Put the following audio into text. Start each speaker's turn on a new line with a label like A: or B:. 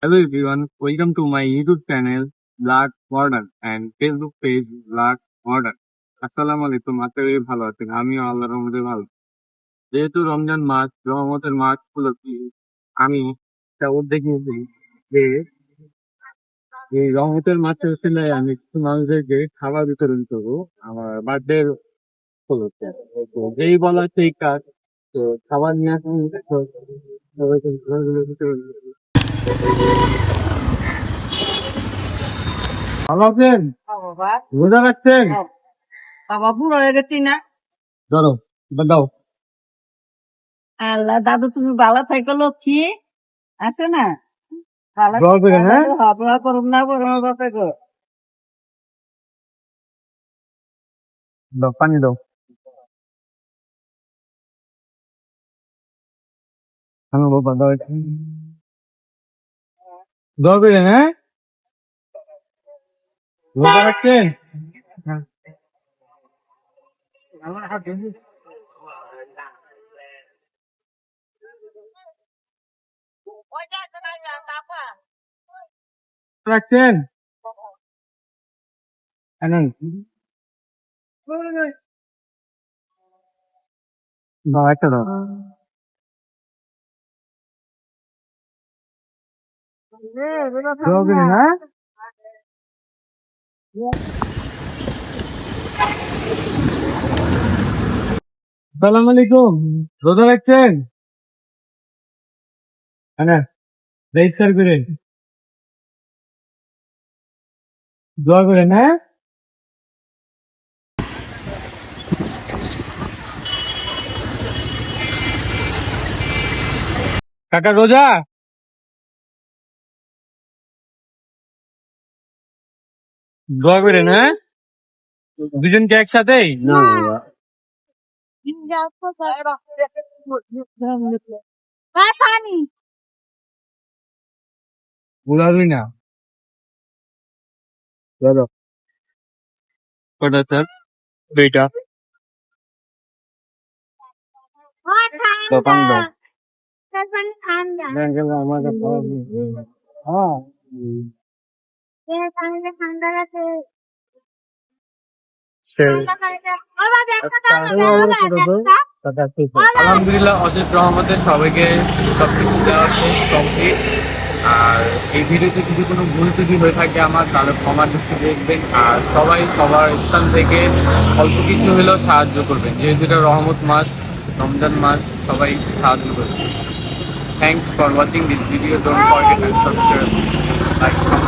A: Hello everyone, welcome to my YouTube channel Black Border and Facebook page Black Border. আসসালামু আলাইকুম, আশা করি ভালো আছেন। আমিও আল্লাহর রহমতে ভালো। যেহেতু রমজান মাস, রহমতের মাস উপলক্ষে আমি একটা উদ্যোগ নিয়েছি যে এই রহমতের মাসের উসিলায় আমি কিছু মানুষদেরকে খাবার বিতরণ করবো আমার বার্থডে উপলক্ষে। তো যেই বলা সেই কাজ। তো খাবার নিয়ে আসুন, তো সবাইকে খাবারগুলো বিতরণ করবো। ভালো আছেন?
B: বাবা
A: রোজা রাখছেন?
B: বাবা বুড়ো হয়ে গেছি না।
A: ধরো, এবার দাও।
B: আল্লাহ দাদু তুমি ভালো থাকো লক্ষ্মী আছে না ভালো
A: দোয়া করেন, হ্যাঁ?
B: হাবলা করুন না বড় বাপে গো।
A: দাও, পানি দাও। হ্যাঁ বাবা, দাও একটু। দোয়া করেন, হ্যাঁ? রোজা রাখছেন? হ্যাঁ। আমার হাত ধরে। রাখছেন? হ্যাঁ, নেন। দাও, একটা দাও। দোয়া করেন, হ্যাঁ? সালাম আলাইকুম, রোজা রাখছেন? হ্যাঁ, রেজিস্টার করে দোয়া করেন, হ্যাঁ? কাকা রোজা? দোয়া করেন, হ্যাঁ? দুজনকে একসাথেই? না বাবা। উড়াবি না। দাদা কটা স্যার? দুইটা। দাও, পানি দাও। ব্যাংকে আমার কাছে খাওয়া নেই। হ্যাঁ। আলহামদুলিল্লাহ, অশেষ রহমতে সবাইকে সবকিছু দেওয়া শেষ কমপ্লিট। আর এই ভিডিওতে যদি কোনো ভুল ত্রুটি হয়ে থাকে আমার, তাহলে ক্ষমা দৃষ্টি দেখবেন। আর সবাই সবার স্থান থেকে অল্প কিছু হলেও সাহায্য করবেন, যেহেতু এটা রহমত মাস, রমজান মাস, সবাই সাহায্য করবেন। Thanks for watching this video, don't forget and subscribe, like.